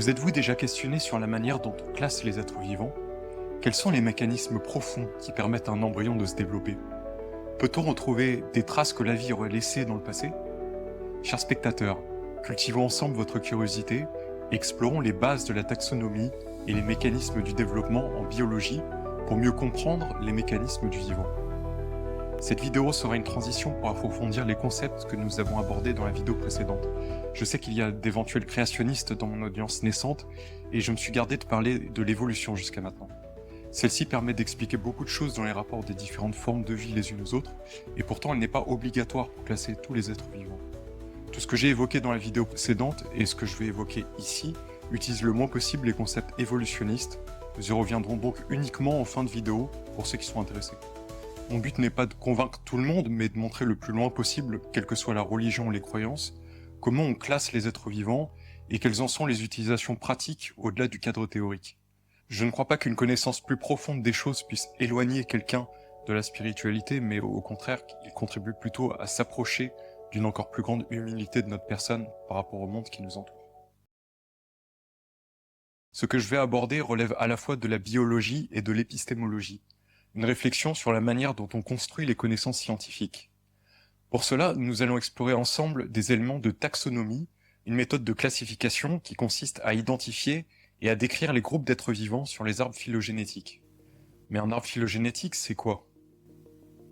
Vous êtes-vous déjà questionné sur la manière dont on classe les êtres vivants? Quels sont les mécanismes profonds qui permettent à un embryon de se développer? Peut-on retrouver des traces que la vie aurait laissées dans le passé? Chers spectateurs, cultivons ensemble votre curiosité et explorons les bases de la taxonomie et les mécanismes du développement en biologie pour mieux comprendre les mécanismes du vivant. Cette vidéo sera une transition pour approfondir les concepts que nous avons abordés dans la vidéo précédente. Je sais qu'il y a d'éventuels créationnistes dans mon audience naissante et je me suis gardé de parler de l'évolution jusqu'à maintenant. Celle-ci permet d'expliquer beaucoup de choses dans les rapports des différentes formes de vie les unes aux autres, et pourtant elle n'est pas obligatoire pour classer tous les êtres vivants. Tout ce que j'ai évoqué dans la vidéo précédente et ce que je vais évoquer ici utilise le moins possible les concepts évolutionnistes. Nous y reviendrons donc uniquement en fin de vidéo pour ceux qui sont intéressés. Mon but n'est pas de convaincre tout le monde, mais de montrer le plus loin possible, quelle que soit la religion ou les croyances, comment on classe les êtres vivants et quelles en sont les utilisations pratiques au-delà du cadre théorique. Je ne crois pas qu'une connaissance plus profonde des choses puisse éloigner quelqu'un de la spiritualité, mais au contraire, il contribue plutôt à s'approcher d'une encore plus grande humilité de notre personne par rapport au monde qui nous entoure. Ce que je vais aborder relève à la fois de la biologie et de l'épistémologie, une réflexion sur la manière dont on construit les connaissances scientifiques. Pour cela, nous allons explorer ensemble des éléments de taxonomie, une méthode de classification qui consiste à identifier et à décrire les groupes d'êtres vivants sur les arbres phylogénétiques. Mais un arbre phylogénétique, c'est quoi?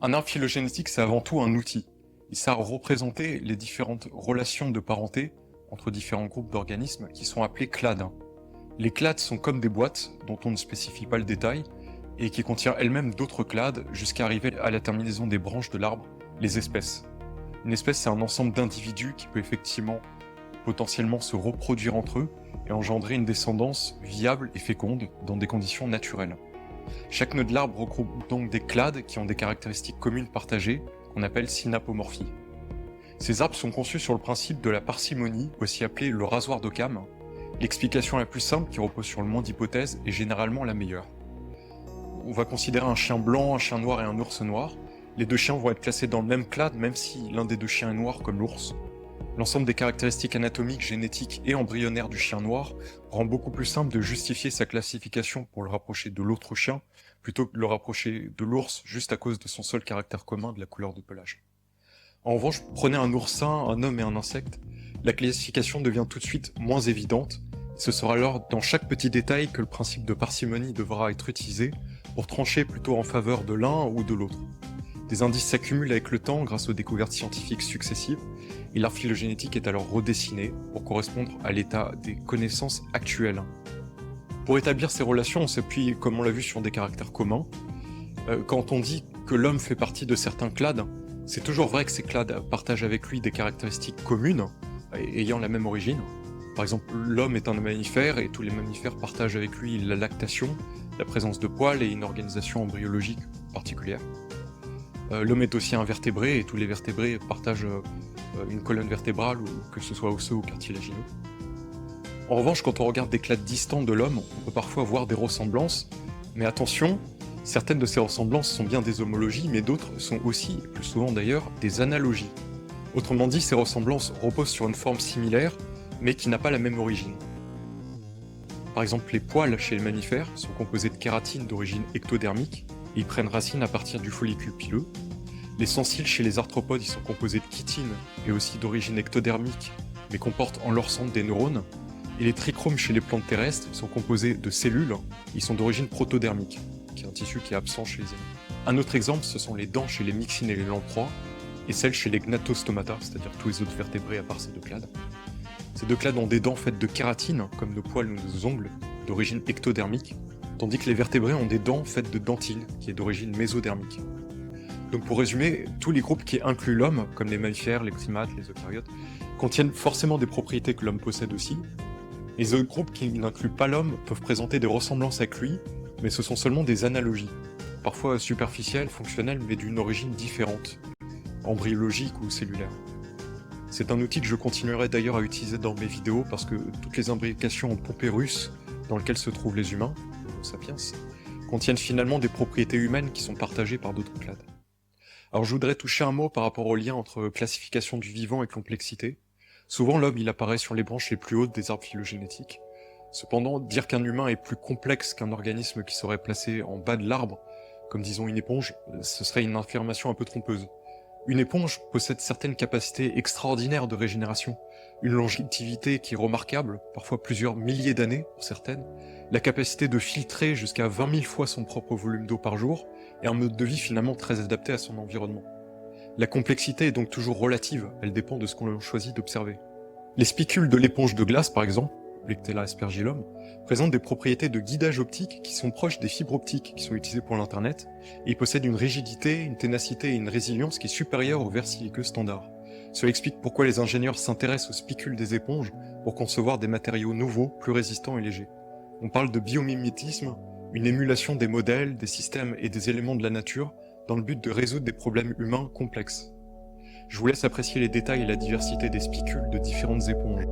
Un arbre phylogénétique, c'est avant tout un outil. Il sert à représenter les différentes relations de parenté entre différents groupes d'organismes qui sont appelés clades. Les clades sont comme des boîtes dont on ne spécifie pas le détail et qui contiennent elles-mêmes d'autres clades jusqu'à arriver à la terminaison des branches de l'arbre, les espèces. Une espèce, c'est un ensemble d'individus qui peut effectivement potentiellement se reproduire entre eux et engendrer une descendance viable et féconde dans des conditions naturelles. Chaque nœud de l'arbre regroupe donc des clades qui ont des caractéristiques communes partagées qu'on appelle synapomorphie. Ces arbres sont conçus sur le principe de la parcimonie, aussi appelé le rasoir d'Occam. L'explication la plus simple, qui repose sur le moins d'hypothèses, est généralement la meilleure. On va considérer un chien blanc, un chien noir et un ours noir. Les deux chiens vont être classés dans le même clade, même si l'un des deux chiens est noir comme l'ours. L'ensemble des caractéristiques anatomiques, génétiques et embryonnaires du chien noir rend beaucoup plus simple de justifier sa classification pour le rapprocher de l'autre chien, plutôt que de le rapprocher de l'ours juste à cause de son seul caractère commun de la couleur de pelage. En revanche, prenez un oursin, un homme et un insecte, la classification devient tout de suite moins évidente. Ce sera alors dans chaque petit détail que le principe de parcimonie devra être utilisé pour trancher plutôt en faveur de l'un ou de l'autre. Des indices s'accumulent avec le temps grâce aux découvertes scientifiques successives, et l'arbre phylogénétique est alors redessiné pour correspondre à l'état des connaissances actuelles. Pour établir ces relations, on s'appuie, comme on l'a vu, sur des caractères communs. Quand on dit que l'homme fait partie de certains clades, c'est toujours vrai que ces clades partagent avec lui des caractéristiques communes, ayant la même origine. Par exemple, l'homme est un mammifère et tous les mammifères partagent avec lui la lactation, la présence de poils et une organisation embryologique particulière. L'homme est aussi un vertébré et tous les vertébrés partagent une colonne vertébrale, ou que ce soit osseux ou cartilagineux. En revanche, quand on regarde des clades distantes de l'homme, on peut parfois voir des ressemblances, mais attention, certaines de ces ressemblances sont bien des homologies, mais d'autres sont aussi, plus souvent d'ailleurs, des analogies. Autrement dit, ces ressemblances reposent sur une forme similaire, mais qui n'a pas la même origine. Par exemple, les poils chez les mammifères sont composés de kératine d'origine ectodermique, et ils prennent racine à partir du follicule pileux. Les sensils chez les arthropodes, ils sont composés de chitine, et aussi d'origine ectodermique, mais comportent en leur centre des neurones. Et les trichromes chez les plantes terrestres sont composés de cellules, ils sont d'origine protodermique, qui est un tissu qui est absent chez les animaux. Un autre exemple, ce sont les dents chez les myxines et les lamproies, et celles chez les gnatostomata, c'est-à-dire tous les autres vertébrés à part ces deux clades. Ces deux clades ont des dents faites de kératine, comme nos poils ou nos ongles, d'origine ectodermique, tandis que les vertébrés ont des dents faites de dentine, qui est d'origine mésodermique. Donc pour résumer, tous les groupes qui incluent l'homme, comme les mammifères, les primates, les eucaryotes, contiennent forcément des propriétés que l'homme possède aussi. Les autres groupes qui n'incluent pas l'homme peuvent présenter des ressemblances avec lui, mais ce sont seulement des analogies, parfois superficielles, fonctionnelles, mais d'une origine différente, embryologique ou cellulaire. C'est un outil que je continuerai d'ailleurs à utiliser dans mes vidéos parce que toutes les imbrications en poupées russes dans lesquelles se trouvent les humains, Homo sapiens, contiennent finalement des propriétés humaines qui sont partagées par d'autres clades. Alors je voudrais toucher un mot par rapport au lien entre classification du vivant et complexité. Souvent l'homme il apparaît sur les branches les plus hautes des arbres phylogénétiques. Cependant, dire qu'un humain est plus complexe qu'un organisme qui serait placé en bas de l'arbre, comme disons une éponge, ce serait une affirmation un peu trompeuse. Une éponge possède certaines capacités extraordinaires de régénération, une longévité qui est remarquable, parfois plusieurs milliers d'années pour certaines, la capacité de filtrer jusqu'à 20 000 fois son propre volume d'eau par jour, et un mode de vie finalement très adapté à son environnement. La complexité est donc toujours relative, elle dépend de ce qu'on choisit d'observer. Les spicules de l'éponge de glace par exemple, Lectella aspergillum, présentent des propriétés de guidage optique qui sont proches des fibres optiques qui sont utilisées pour l'internet, et ils possèdent une rigidité, une ténacité et une résilience qui est supérieure aux verres siliceux standards. Cela explique pourquoi les ingénieurs s'intéressent aux spicules des éponges pour concevoir des matériaux nouveaux, plus résistants et légers. On parle de biomimétisme, une émulation des modèles, des systèmes et des éléments de la nature dans le but de résoudre des problèmes humains complexes. Je vous laisse apprécier les détails et la diversité des spicules de différentes éponges.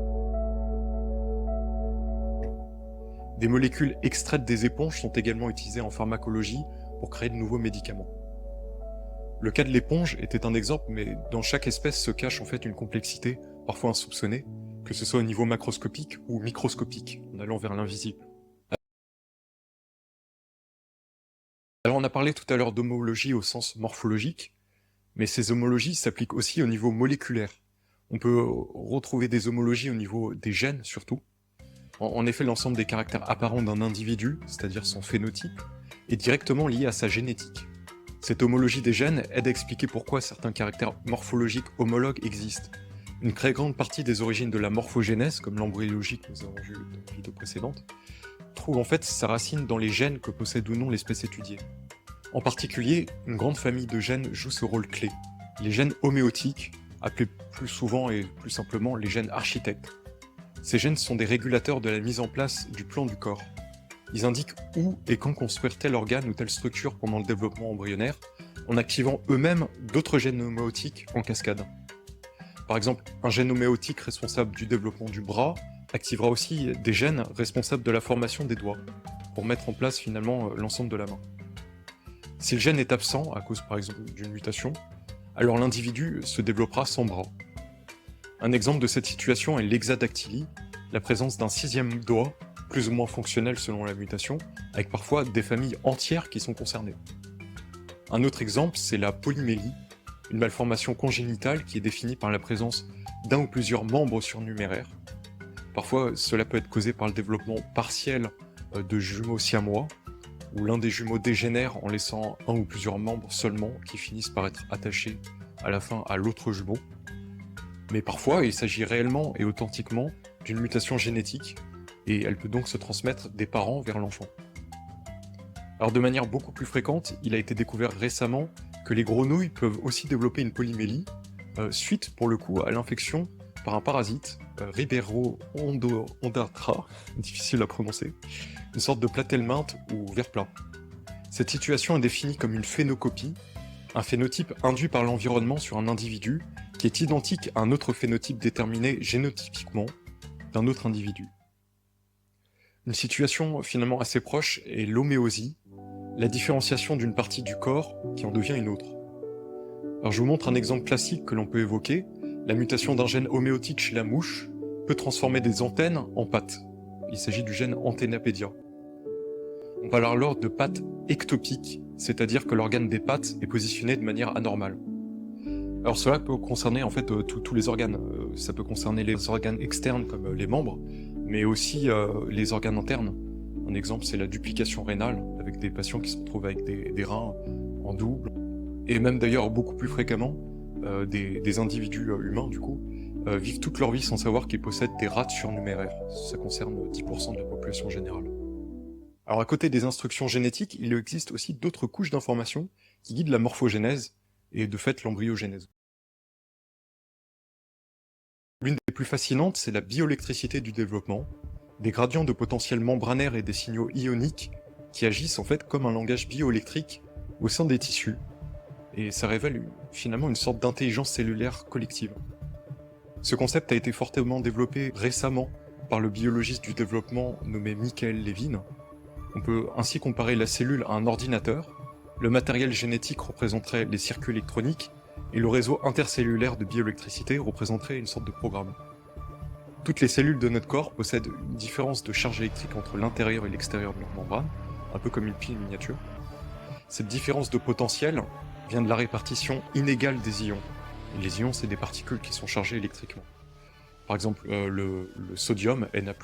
Des molécules extraites des éponges sont également utilisées en pharmacologie pour créer de nouveaux médicaments. Le cas de l'éponge était un exemple, mais dans chaque espèce se cache en fait une complexité, parfois insoupçonnée, que ce soit au niveau macroscopique ou microscopique, en allant vers l'invisible. Alors on a parlé tout à l'heure d'homologie au sens morphologique, mais ces homologies s'appliquent aussi au niveau moléculaire. On peut retrouver des homologies au niveau des gènes surtout. En effet, l'ensemble des caractères apparents d'un individu, c'est-à-dire son phénotype, est directement lié à sa génétique. Cette homologie des gènes aide à expliquer pourquoi certains caractères morphologiques homologues existent. Une très grande partie des origines de la morphogénèse, comme l'embryologie que nous avons vu dans la vidéo précédente, trouve en fait sa racine dans les gènes que possède ou non l'espèce étudiée. En particulier, une grande famille de gènes joue ce rôle clé. Les gènes homéotiques, appelés plus souvent et plus simplement les gènes architectes. Ces gènes sont des régulateurs de la mise en place du plan du corps. Ils indiquent où et quand construire tel organe ou telle structure pendant le développement embryonnaire, en activant eux-mêmes d'autres gènes homéotiques en cascade. Par exemple, un gène homéotique responsable du développement du bras activera aussi des gènes responsables de la formation des doigts, pour mettre en place finalement l'ensemble de la main. Si le gène est absent, à cause par exemple d'une mutation, alors l'individu se développera sans bras. Un exemple de cette situation est l'hexadactylie, la présence d'un 6e doigt, plus ou moins fonctionnel selon la mutation, avec parfois des familles entières qui sont concernées. Un autre exemple, c'est la polymélie, une malformation congénitale qui est définie par la présence d'un ou plusieurs membres surnuméraires. Parfois, cela peut être causé par le développement partiel de jumeaux siamois, où l'un des jumeaux dégénère en laissant un ou plusieurs membres seulement qui finissent par être attachés à la fin à l'autre jumeau. Mais parfois, il s'agit réellement et authentiquement d'une mutation génétique, et elle peut donc se transmettre des parents vers l'enfant. Alors de manière beaucoup plus fréquente, il a été découvert récemment que les grenouilles peuvent aussi développer une polymélie, suite pour le coup à l'infection par un parasite, Ribero-Ondatra, difficile à prononcer, une sorte de platelminthe ou ver plat. Cette situation est définie comme une phénocopie, un phénotype induit par l'environnement sur un individu qui est identique à un autre phénotype déterminé génotypiquement d'un autre individu. Une situation finalement assez proche est l'homéosie, la différenciation d'une partie du corps qui en devient une autre. Alors je vous montre un exemple classique que l'on peut évoquer. La mutation d'un gène homéotique chez la mouche peut transformer des antennes en pattes. Il s'agit du gène Antennapedia. On parle alors de pattes ectopiques, c'est-à-dire que l'organe des pattes est positionné de manière anormale. Alors cela peut concerner en fait tous les organes. Ça peut concerner les organes externes comme les membres, mais aussi les organes internes. Un exemple, c'est la duplication rénale, avec des patients qui se retrouvent avec des reins en double, et même d'ailleurs beaucoup plus fréquemment, des individus humains du coup, vivent toute leur vie sans savoir qu'ils possèdent des rats surnuméraires. Ça concerne 10% de la population générale. Alors à côté des instructions génétiques, il existe aussi d'autres couches d'informations qui guident la morphogénèse, et de fait l'embryogenèse. L'une des plus fascinantes, c'est la bioélectricité du développement, des gradients de potentiel membranaire et des signaux ioniques qui agissent en fait comme un langage bioélectrique au sein des tissus, et ça révèle finalement une sorte d'intelligence cellulaire collective. Ce concept a été fortement développé récemment par le biologiste du développement nommé Michael Levin. On peut ainsi comparer la cellule à un ordinateur, le matériel génétique représenterait les circuits électroniques, et le réseau intercellulaire de bioélectricité représenterait une sorte de programme. Toutes les cellules de notre corps possèdent une différence de charge électrique entre l'intérieur et l'extérieur de leur membrane, un peu comme une pile miniature. Cette différence de potentiel vient de la répartition inégale des ions. Et les ions, c'est des particules qui sont chargées électriquement. Par exemple, le sodium, Na+,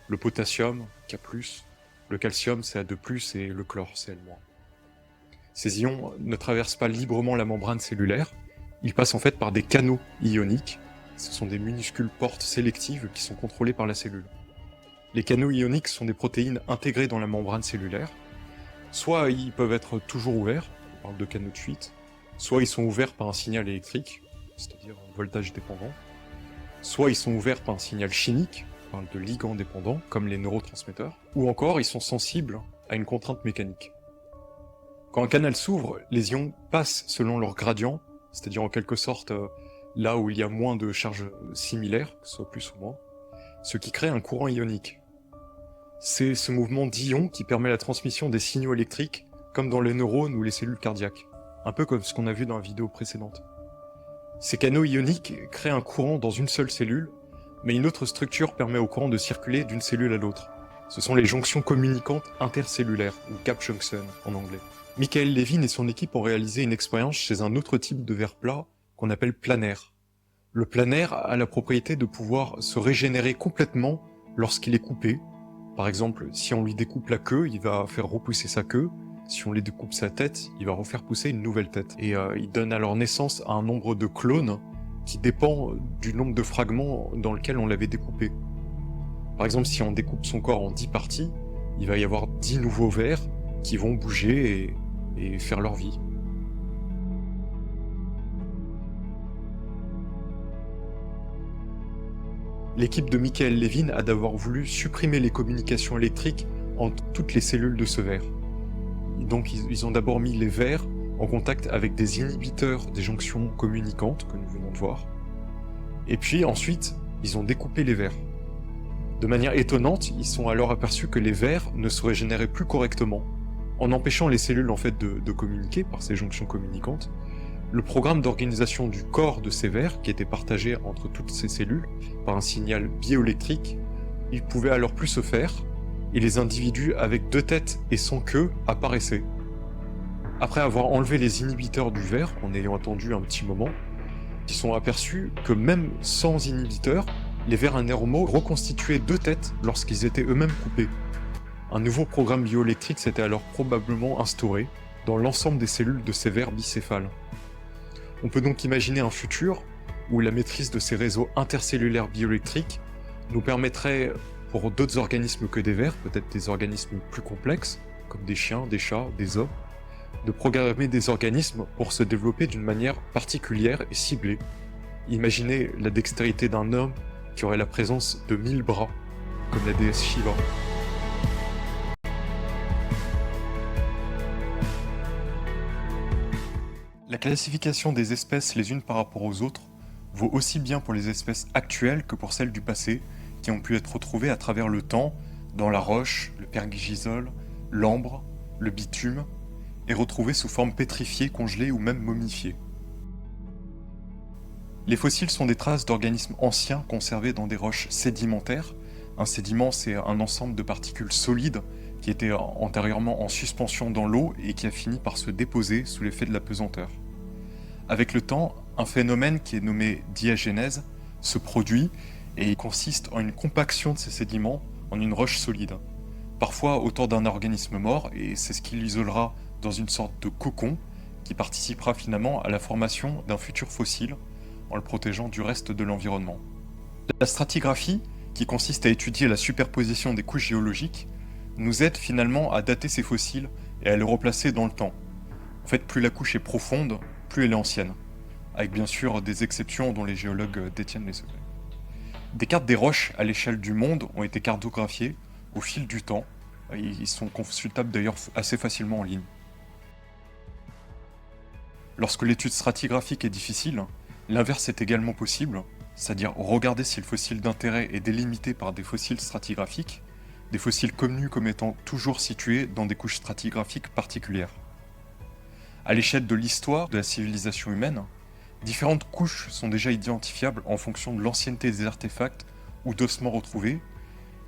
le potassium, K+, le calcium, Ca2+, et le chlore, Cl-. Ces ions ne traversent pas librement la membrane cellulaire, ils passent en fait par des canaux ioniques. Ce sont des minuscules portes sélectives qui sont contrôlées par la cellule. Les canaux ioniques sont des protéines intégrées dans la membrane cellulaire. Soit ils peuvent être toujours ouverts, on parle de canaux de fuite, soit ils sont ouverts par un signal électrique, c'est-à-dire un voltage dépendant, soit ils sont ouverts par un signal chimique, on parle de ligands dépendants, comme les neurotransmetteurs, ou encore ils sont sensibles à une contrainte mécanique. Quand un canal s'ouvre, les ions passent selon leur gradient, c'est-à-dire en quelque sorte là où il y a moins de charges similaires, que ce soit plus ou moins, ce qui crée un courant ionique. C'est ce mouvement d'ions qui permet la transmission des signaux électriques, comme dans les neurones ou les cellules cardiaques, un peu comme ce qu'on a vu dans la vidéo précédente. Ces canaux ioniques créent un courant dans une seule cellule, mais une autre structure permet au courant de circuler d'une cellule à l'autre. Ce sont les jonctions communicantes intercellulaires, ou gap junction en anglais. Michael Levin et son équipe ont réalisé une expérience chez un autre type de verre plat qu'on appelle planaire. Le planaire a la propriété de pouvoir se régénérer complètement lorsqu'il est coupé. Par exemple, si on lui découpe la queue, il va faire repousser sa queue. Si on lui découpe sa tête, il va refaire pousser une nouvelle tête. Et il donne alors naissance à un nombre de clones qui dépend du nombre de fragments dans lequel on l'avait découpé. Par exemple, si on découpe son corps en 10 parties, il va y avoir 10 nouveaux vers qui vont bouger et faire leur vie. L'équipe de Michael Levin a d'abord voulu supprimer les communications électriques entre toutes les cellules de ce verre. Donc ils ont d'abord mis les vers en contact avec des inhibiteurs des jonctions communicantes que nous venons de voir. Et puis ensuite, ils ont découpé les vers. De manière étonnante, ils sont alors aperçus que les vers ne se régénéraient plus correctement. En empêchant les cellules en fait de communiquer par ces jonctions communicantes, le programme d'organisation du corps de ces vers, qui était partagé entre toutes ces cellules par un signal bioélectrique, il pouvait alors plus se faire, et les individus avec 2 têtes et sans queue apparaissaient. Après avoir enlevé les inhibiteurs du verre, en ayant attendu un petit moment, ils sont aperçus que même sans inhibiteurs, les vers anormaux reconstituaient 2 têtes lorsqu'ils étaient eux-mêmes coupés. Un nouveau programme bioélectrique s'était alors probablement instauré dans l'ensemble des cellules de ces vers bicéphales. On peut donc imaginer un futur où la maîtrise de ces réseaux intercellulaires bioélectriques nous permettrait, pour d'autres organismes que des vers, peut-être des organismes plus complexes, comme des chiens, des chats, des hommes, de programmer des organismes pour se développer d'une manière particulière et ciblée. Imaginez la dextérité d'un homme qui aurait la présence de 1000 bras, comme la déesse Shiva. La classification des espèces les unes par rapport aux autres vaut aussi bien pour les espèces actuelles que pour celles du passé, qui ont pu être retrouvées à travers le temps, dans la roche, le pergisol, l'ambre, le bitume, et retrouvées sous forme pétrifiée, congelée ou même momifiée. Les fossiles sont des traces d'organismes anciens conservés dans des roches sédimentaires. Un sédiment, c'est un ensemble de particules solides qui étaient antérieurement en suspension dans l'eau et qui a fini par se déposer sous l'effet de la pesanteur. Avec le temps, un phénomène qui est nommé diagénèse se produit et il consiste en une compaction de ces sédiments en une roche solide, parfois autour d'un organisme mort, et c'est ce qui l'isolera dans une sorte de cocon qui participera finalement à la formation d'un futur fossile en le protégeant du reste de l'environnement. La stratigraphie, qui consiste à étudier la superposition des couches géologiques, nous aide finalement à dater ces fossiles et à les replacer dans le temps. En fait, plus la couche est profonde, plus elle est ancienne, avec bien sûr des exceptions dont les géologues détiennent les secrets. Des cartes des roches à l'échelle du monde ont été cartographiées au fil du temps. Ils sont consultables d'ailleurs assez facilement en ligne. Lorsque l'étude stratigraphique est difficile, l'inverse est également possible, c'est-à-dire regarder si le fossile d'intérêt est délimité par des fossiles stratigraphiques, des fossiles connus comme étant toujours situés dans des couches stratigraphiques particulières. À l'échelle de l'histoire de la civilisation humaine, différentes couches sont déjà identifiables en fonction de l'ancienneté des artefacts ou d'ossements retrouvés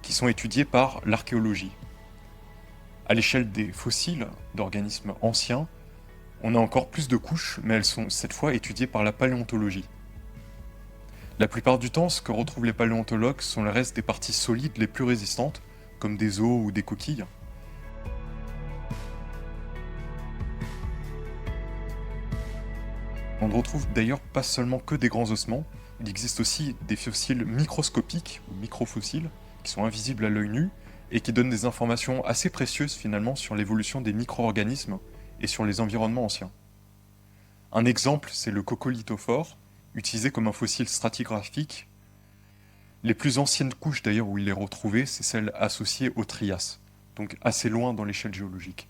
qui sont étudiés par l'archéologie. À l'échelle des fossiles d'organismes anciens, on a encore plus de couches, mais elles sont cette fois étudiées par la paléontologie. La plupart du temps, ce que retrouvent les paléontologues sont les restes des parties solides les plus résistantes, comme des os ou des coquilles. On ne retrouve d'ailleurs pas seulement que des grands ossements, il existe aussi des fossiles microscopiques ou microfossiles qui sont invisibles à l'œil nu et qui donnent des informations assez précieuses finalement sur l'évolution des micro-organismes et sur les environnements anciens. Un exemple, c'est le coccolithophore, utilisé comme un fossile stratigraphique. Les plus anciennes couches d'ailleurs où il est retrouvé, c'est celles associées au Trias, donc assez loin dans l'échelle géologique.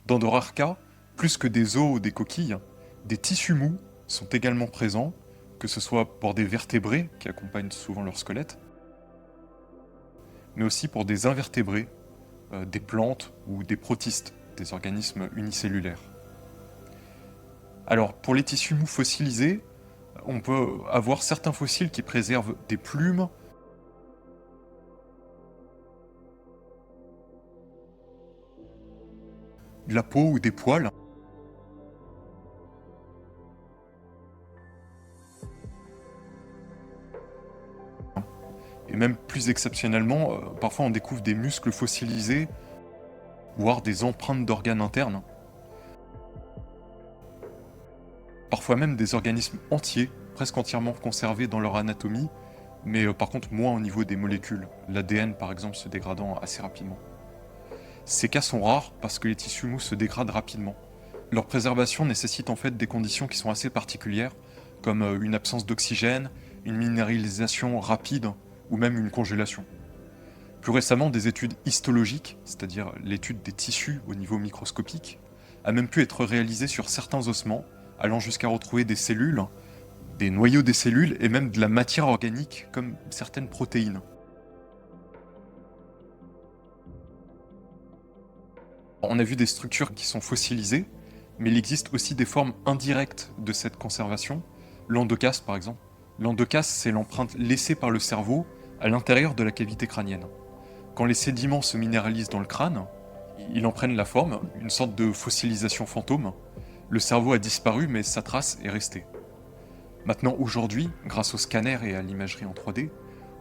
Dans de rares cas, plus que des os ou des coquilles, des tissus mous sont également présents, que ce soit pour des vertébrés qui accompagnent souvent leur squelette, mais aussi pour des invertébrés, des plantes ou des protistes, des organismes unicellulaires. Alors, pour les tissus mous fossilisés, on peut avoir certains fossiles qui préservent des plumes, de la peau ou des poils. Et même plus exceptionnellement, parfois on découvre des muscles fossilisés, voire des empreintes d'organes internes. Parfois même des organismes entiers, presque entièrement conservés dans leur anatomie, mais par contre moins au niveau des molécules, l'ADN par exemple se dégradant assez rapidement. Ces cas sont rares parce que les tissus mous se dégradent rapidement. Leur préservation nécessite en fait des conditions qui sont assez particulières, comme une absence d'oxygène, une minéralisation rapide ou même une congélation. Plus récemment, des études histologiques, c'est-à-dire l'étude des tissus au niveau microscopique, a même pu être réalisée sur certains ossements, allant jusqu'à retrouver des cellules, des noyaux des cellules et même de la matière organique comme certaines protéines. On a vu des structures qui sont fossilisées, mais il existe aussi des formes indirectes de cette conservation. L'endocaste par exemple. L'endocaste, c'est l'empreinte laissée par le cerveau à l'intérieur de la cavité crânienne. Quand les sédiments se minéralisent dans le crâne, ils en prennent la forme, une sorte de fossilisation fantôme. Le cerveau a disparu, mais sa trace est restée. Maintenant, aujourd'hui, grâce au scanner et à l'imagerie en 3D,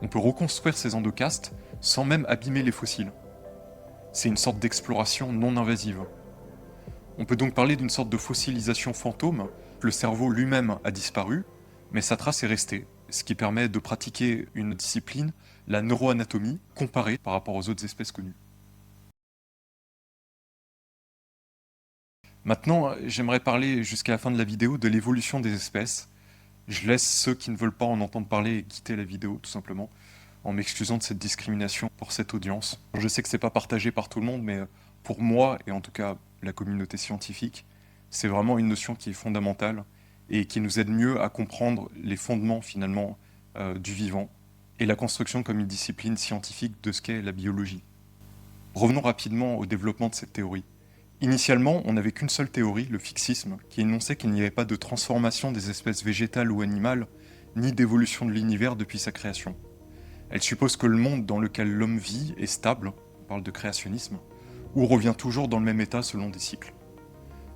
on peut reconstruire ces endocastes sans même abîmer les fossiles. C'est une sorte d'exploration non invasive. On peut donc parler d'une sorte de fossilisation fantôme. Le cerveau lui-même a disparu, mais sa trace est restée, ce qui permet de pratiquer une discipline, la neuroanatomie, comparée par rapport aux autres espèces connues. Maintenant, j'aimerais parler jusqu'à la fin de la vidéo de l'évolution des espèces. Je laisse ceux qui ne veulent pas en entendre parler quitter la vidéo, tout simplement, en m'excusant de cette discrimination pour cette audience. Je sais que c'est pas partagé par tout le monde, mais pour moi, et en tout cas la communauté scientifique, c'est vraiment une notion qui est fondamentale et qui nous aide mieux à comprendre les fondements finalement du vivant et la construction comme une discipline scientifique de ce qu'est la biologie. Revenons rapidement au développement de cette théorie. Initialement, on n'avait qu'une seule théorie, le fixisme, qui énonçait qu'il n'y avait pas de transformation des espèces végétales ou animales, ni d'évolution de l'univers depuis sa création. Elle suppose que le monde dans lequel l'homme vit est stable, on parle de créationnisme, ou revient toujours dans le même état selon des cycles.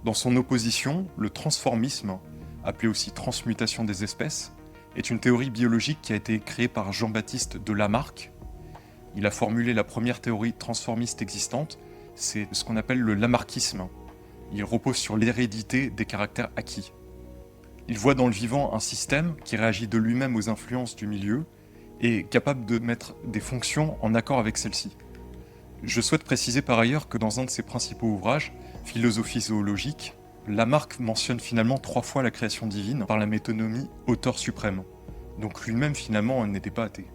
Dans son opposition, le transformisme, appelé aussi transmutation des espèces, est une théorie biologique qui a été créée par Jean-Baptiste de Lamarck. Il a formulé la première théorie transformiste existante, c'est ce qu'on appelle le lamarckisme. Il repose sur l'hérédité des caractères acquis. Il voit dans le vivant un système qui réagit de lui-même aux influences du milieu et capable de mettre des fonctions en accord avec celles-ci. Je souhaite préciser par ailleurs que dans un de ses principaux ouvrages, Philosophie zoologique, Lamarck mentionne finalement 3 fois la création divine par la métonymie auteur suprême. Donc lui-même finalement n'était pas athée.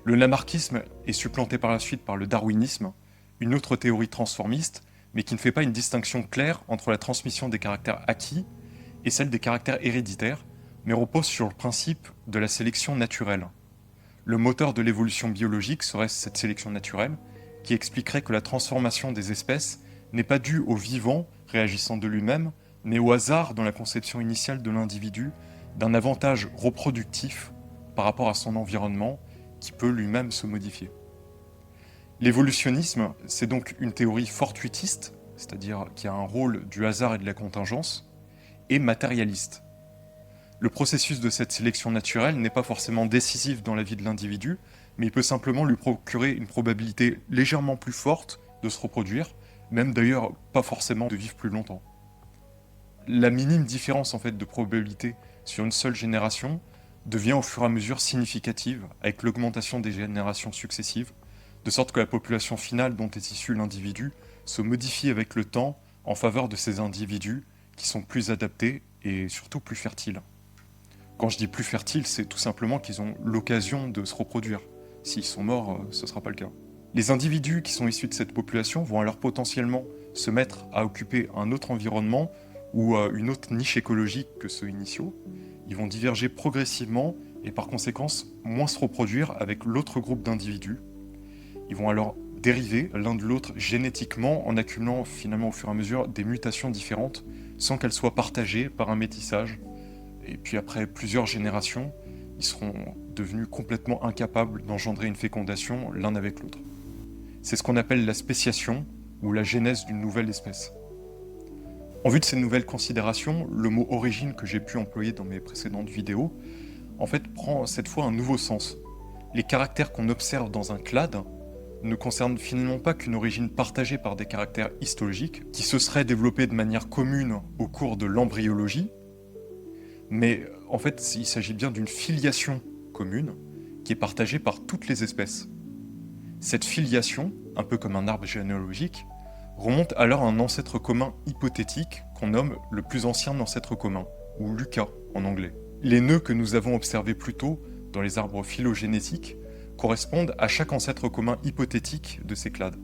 Le lamarckisme est supplanté par la suite par le darwinisme, une autre théorie transformiste, mais qui ne fait pas une distinction claire entre la transmission des caractères acquis et celle des caractères héréditaires, mais repose sur le principe de la sélection naturelle. Le moteur de l'évolution biologique serait cette sélection naturelle, qui expliquerait que la transformation des espèces n'est pas due au vivant réagissant de lui-même, mais au hasard dans la conception initiale de l'individu d'un avantage reproductif par rapport à son environnement qui peut lui-même se modifier. L'évolutionnisme, c'est donc une théorie fortuitiste, c'est-à-dire qui a un rôle du hasard et de la contingence, et matérialiste. Le processus de cette sélection naturelle n'est pas forcément décisif dans la vie de l'individu, mais il peut simplement lui procurer une probabilité légèrement plus forte de se reproduire, même d'ailleurs pas forcément de vivre plus longtemps. La minime différence en fait de probabilité sur une seule génération devient au fur et à mesure significative avec l'augmentation des générations successives, de sorte que la population finale dont est issu l'individu se modifie avec le temps en faveur de ces individus qui sont plus adaptés et surtout plus fertiles. Quand je dis plus fertiles, c'est tout simplement qu'ils ont l'occasion de se reproduire. S'ils sont morts, ce ne sera pas le cas. Les individus qui sont issus de cette population vont alors potentiellement se mettre à occuper un autre environnement ou une autre niche écologique que ceux initiaux. Ils vont diverger progressivement et par conséquence moins se reproduire avec l'autre groupe d'individus. Ils vont alors dériver l'un de l'autre génétiquement en accumulant finalement au fur et à mesure des mutations différentes sans qu'elles soient partagées par un métissage. Et puis après plusieurs générations, ils seront devenus complètement incapables d'engendrer une fécondation l'un avec l'autre. C'est ce qu'on appelle la spéciation ou la genèse d'une nouvelle espèce. En vue de ces nouvelles considérations, le mot origine que j'ai pu employer dans mes précédentes vidéos, en fait prend cette fois un nouveau sens. Les caractères qu'on observe dans un clade ne concernent finalement pas qu'une origine partagée par des caractères histologiques qui se seraient développés de manière commune au cours de l'embryologie, mais en fait il s'agit bien d'une filiation commune qui est partagée par toutes les espèces. Cette filiation, un peu comme un arbre généalogique, remonte alors à un ancêtre commun hypothétique qu'on nomme le plus ancien ancêtre commun, ou LUCA en anglais. Les nœuds que nous avons observés plus tôt dans les arbres phylogénétiques correspondent à chaque ancêtre commun hypothétique de ces clades.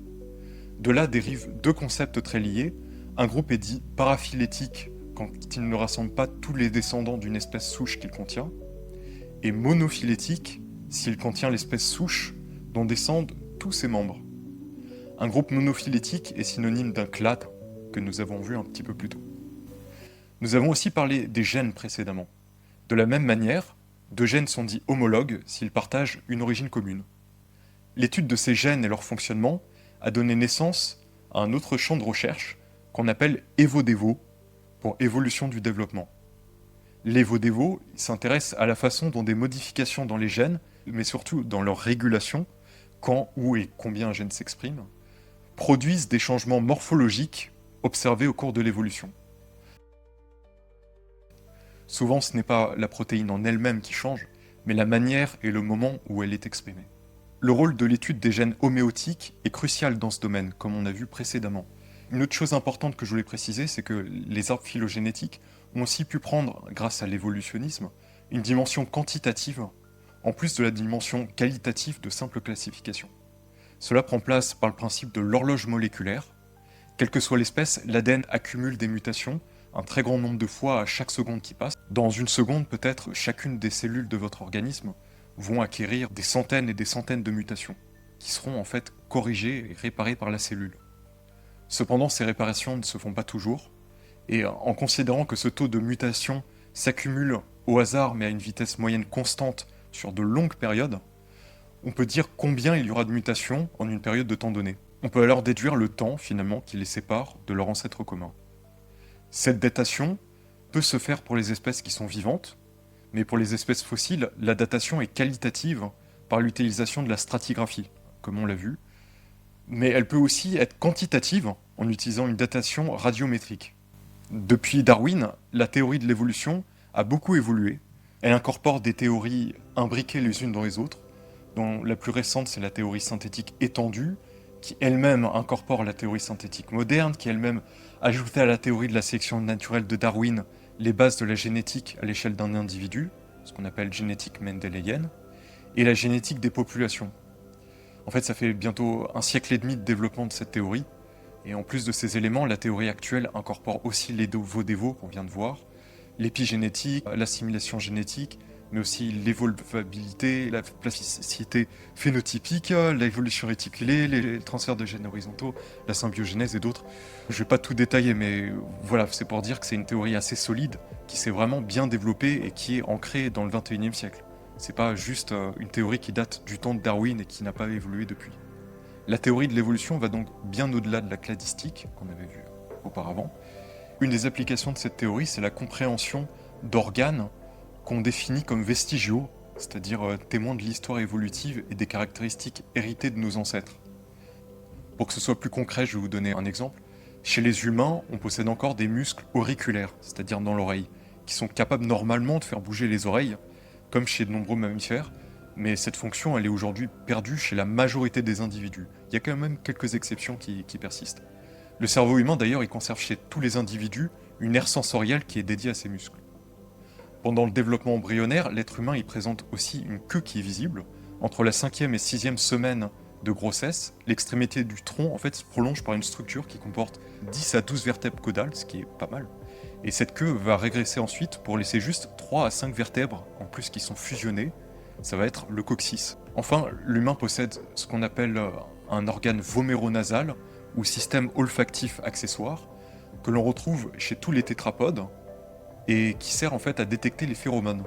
De là dérivent deux concepts très liés. Un groupe est dit paraphylétique quand il ne rassemble pas tous les descendants d'une espèce souche qu'il contient, et monophylétique s'il contient l'espèce souche dont descendent tous ses membres. Un groupe monophylétique est synonyme d'un clade, que nous avons vu un petit peu plus tôt. Nous avons aussi parlé des gènes précédemment. De la même manière, deux gènes sont dits homologues s'ils partagent une origine commune. L'étude de ces gènes et leur fonctionnement a donné naissance à un autre champ de recherche qu'on appelle EvoDevo, pour évolution du développement. L'EvoDevo s'intéresse à la façon dont des modifications dans les gènes, mais surtout dans leur régulation, quand, où et combien un gène s'exprime, produisent des changements morphologiques observés au cours de l'évolution. Souvent, ce n'est pas la protéine en elle-même qui change, mais la manière et le moment où elle est exprimée. Le rôle de l'étude des gènes homéotiques est crucial dans ce domaine, comme on a vu précédemment. Une autre chose importante que je voulais préciser, c'est que les arbres phylogénétiques ont aussi pu prendre, grâce à l'évolutionnisme, une dimension quantitative, en plus de la dimension qualitative de simple classification. Cela prend place par le principe de l'horloge moléculaire. Quelle que soit l'espèce, l'ADN accumule des mutations, un très grand nombre de fois à chaque seconde qui passe. Dans une seconde, peut-être, chacune des cellules de votre organisme vont acquérir des centaines et des centaines de mutations, qui seront en fait corrigées et réparées par la cellule. Cependant, ces réparations ne se font pas toujours, et en considérant que ce taux de mutation s'accumule au hasard mais à une vitesse moyenne constante sur de longues périodes, on peut dire combien il y aura de mutations en une période de temps donnée. On peut alors déduire le temps, finalement, qui les sépare de leur ancêtre commun. Cette datation peut se faire pour les espèces qui sont vivantes, mais pour les espèces fossiles, la datation est qualitative par l'utilisation de la stratigraphie, comme on l'a vu, mais elle peut aussi être quantitative en utilisant une datation radiométrique. Depuis Darwin, la théorie de l'évolution a beaucoup évolué. Elle incorpore des théories imbriquées les unes dans les autres, dont la plus récente c'est la théorie synthétique étendue, qui elle-même incorpore la théorie synthétique moderne, qui elle-même ajoutait à la théorie de la sélection naturelle de Darwin les bases de la génétique à l'échelle d'un individu, ce qu'on appelle génétique mendélienne, et la génétique des populations. En fait, ça fait bientôt un siècle et demi de développement de cette théorie, et en plus de ces éléments, la théorie actuelle incorpore aussi les vo-dévo qu'on vient de voir, l'épigénétique, l'assimilation génétique, mais aussi l'évolvabilité, la plasticité phénotypique, l'évolution réticulée, les transferts de gènes horizontaux, la symbiogenèse et d'autres. Je ne vais pas tout détailler, mais voilà, c'est pour dire que c'est une théorie assez solide, qui s'est vraiment bien développée et qui est ancrée dans le XXIe siècle. C'est pas juste une théorie qui date du temps de Darwin et qui n'a pas évolué depuis. La théorie de l'évolution va donc bien au-delà de la cladistique, qu'on avait vu auparavant. Une des applications de cette théorie, c'est la compréhension d'organes qu'on définit comme vestigiaux, c'est-à-dire témoins de l'histoire évolutive et des caractéristiques héritées de nos ancêtres. Pour que ce soit plus concret, je vais vous donner un exemple. Chez les humains, on possède encore des muscles auriculaires, c'est-à-dire dans l'oreille, qui sont capables normalement de faire bouger les oreilles, comme chez de nombreux mammifères, mais cette fonction, elle est aujourd'hui perdue chez la majorité des individus. Il y a quand même quelques exceptions qui persistent. Le cerveau humain, d'ailleurs, il conserve chez tous les individus une aire sensorielle qui est dédiée à ces muscles. Pendant le développement embryonnaire, l'être humain il présente aussi une queue qui est visible. Entre la 5e et 6e semaine de grossesse, l'extrémité du tronc en fait, se prolonge par une structure qui comporte 10 à 12 vertèbres caudales, ce qui est pas mal. Et cette queue va régresser ensuite pour laisser juste 3 à 5 vertèbres en plus qui sont fusionnées. Ça va être le coccyx. Enfin, l'humain possède ce qu'on appelle un organe voméronasal ou système olfactif accessoire que l'on retrouve chez tous les tétrapodes et qui sert en fait à détecter les phéromones.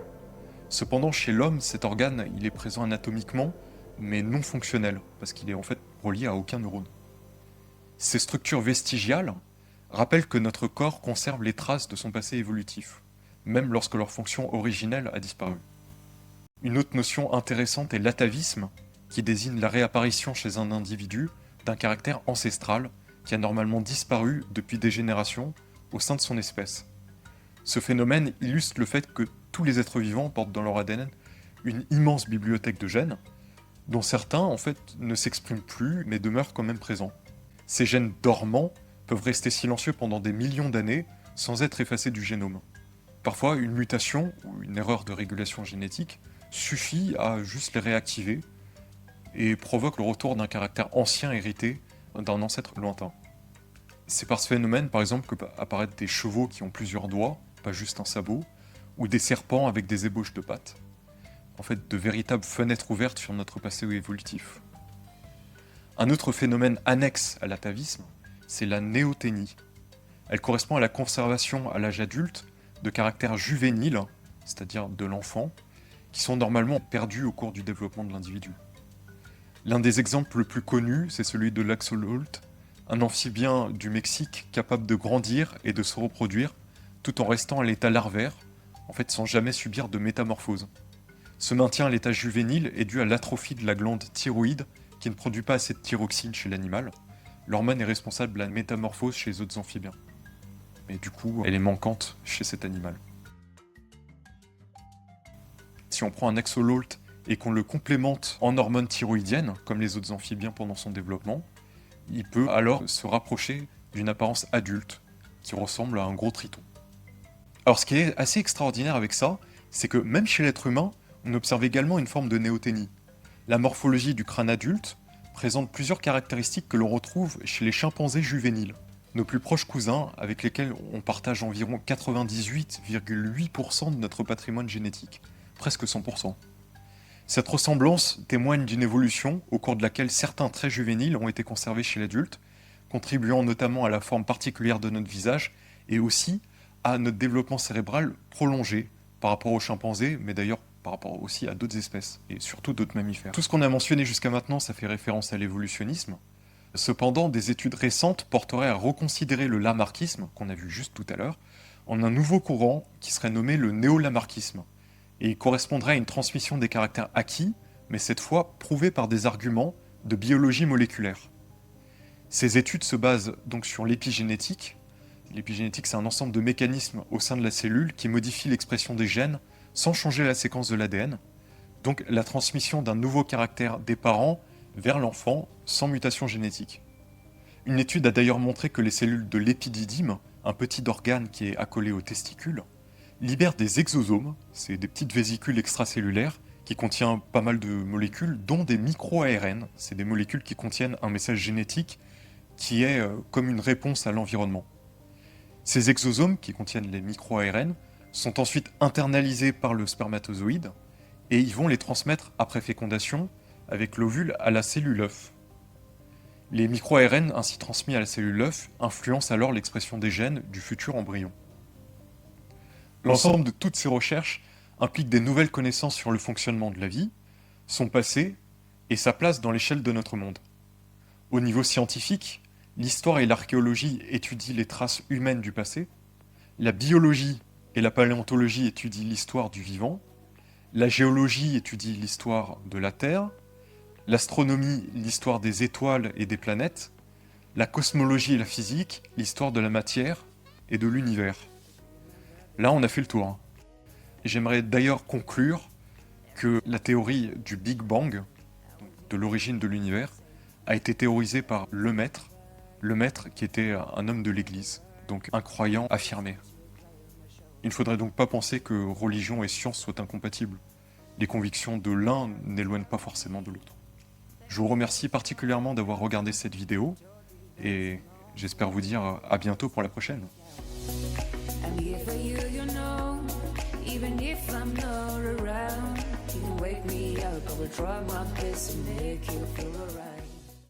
Cependant, chez l'homme, cet organe, il est présent anatomiquement, mais non fonctionnel, parce qu'il est en fait relié à aucun neurone. Ces structures vestigiales rappellent que notre corps conserve les traces de son passé évolutif, même lorsque leur fonction originelle a disparu. Une autre notion intéressante est l'atavisme, qui désigne la réapparition chez un individu d'un caractère ancestral qui a normalement disparu depuis des générations au sein de son espèce. Ce phénomène illustre le fait que tous les êtres vivants portent dans leur ADN une immense bibliothèque de gènes, dont certains en fait ne s'expriment plus mais demeurent quand même présents. Ces gènes dormants peuvent rester silencieux pendant des millions d'années sans être effacés du génome. Parfois, une mutation ou une erreur de régulation génétique suffit à juste les réactiver et provoque le retour d'un caractère ancien hérité d'un ancêtre lointain. C'est par ce phénomène, par exemple, que peuvent apparaître des chevaux qui ont plusieurs doigts, pas juste un sabot, ou des serpents avec des ébauches de pattes. En fait, de véritables fenêtres ouvertes sur notre passé évolutif. Un autre phénomène annexe à l'atavisme, c'est la néothénie. Elle correspond à la conservation à l'âge adulte de caractères juvéniles, c'est-à-dire de l'enfant, qui sont normalement perdus au cours du développement de l'individu. L'un des exemples le plus connus, c'est celui de l'axolotl, un amphibien du Mexique capable de grandir et de se reproduire tout en restant à l'état larvaire, en fait sans jamais subir de métamorphose. Ce maintien à l'état juvénile est dû à l'atrophie de la glande thyroïde qui ne produit pas assez de thyroxine chez l'animal. L'hormone est responsable de la métamorphose chez les autres amphibiens. Mais du coup, elle est manquante chez cet animal. Si on prend un axolotl et qu'on le complémente en hormones thyroïdiennes, comme les autres amphibiens pendant son développement, il peut alors se rapprocher d'une apparence adulte, qui ressemble à un gros triton. Alors ce qui est assez extraordinaire avec ça, c'est que même chez l'être humain, on observe également une forme de néothénie. La morphologie du crâne adulte présente plusieurs caractéristiques que l'on retrouve chez les chimpanzés juvéniles, nos plus proches cousins avec lesquels on partage environ 98,8% de notre patrimoine génétique, presque 100%. Cette ressemblance témoigne d'une évolution au cours de laquelle certains traits juvéniles ont été conservés chez l'adulte, contribuant notamment à la forme particulière de notre visage et aussi à notre développement cérébral prolongé par rapport aux chimpanzés, mais d'ailleurs par rapport aussi à d'autres espèces et surtout d'autres mammifères. Tout ce qu'on a mentionné jusqu'à maintenant, ça fait référence à l'évolutionnisme. Cependant, des études récentes porteraient à reconsidérer le lamarckisme, qu'on a vu juste tout à l'heure, en un nouveau courant qui serait nommé le néolamarckisme. Et il correspondrait à une transmission des caractères acquis, mais cette fois prouvés par des arguments de biologie moléculaire. Ces études se basent donc sur l'épigénétique. L'épigénétique, c'est un ensemble de mécanismes au sein de la cellule qui modifient l'expression des gènes sans changer la séquence de l'ADN, donc la transmission d'un nouveau caractère des parents vers l'enfant sans mutation génétique. Une étude a d'ailleurs montré que les cellules de l'épididyme, un petit organe qui est accolé aux testicules, libèrent des exosomes, c'est des petites vésicules extracellulaires qui contiennent pas mal de molécules, dont des micro-ARN, c'est des molécules qui contiennent un message génétique qui est comme une réponse à l'environnement. Ces exosomes, qui contiennent les micro-ARN, sont ensuite internalisés par le spermatozoïde et ils vont les transmettre après fécondation avec l'ovule à la cellule œuf. Les micro-ARN ainsi transmis à la cellule œuf influencent alors l'expression des gènes du futur embryon. L'ensemble de toutes ces recherches implique des nouvelles connaissances sur le fonctionnement de la vie, son passé et sa place dans l'échelle de notre monde. Au niveau scientifique, l'histoire et l'archéologie étudient les traces humaines du passé, la biologie et la paléontologie étudient l'histoire du vivant, la géologie étudie l'histoire de la Terre, l'astronomie l'histoire des étoiles et des planètes, la cosmologie et la physique l'histoire de la matière et de l'univers. Là, on a fait le tour. Et j'aimerais d'ailleurs conclure que la théorie du Big Bang, de l'origine de l'univers, a été théorisée par Lemaître qui était un homme de l'Église, donc un croyant affirmé. Il ne faudrait donc pas penser que religion et science soient incompatibles. Les convictions de l'un n'éloignent pas forcément de l'autre. Je vous remercie particulièrement d'avoir regardé cette vidéo et j'espère vous dire à bientôt pour la prochaine. I'm here for you, you know. Even if I'm not around, you can wake me up. I will try my best to make you feel alright.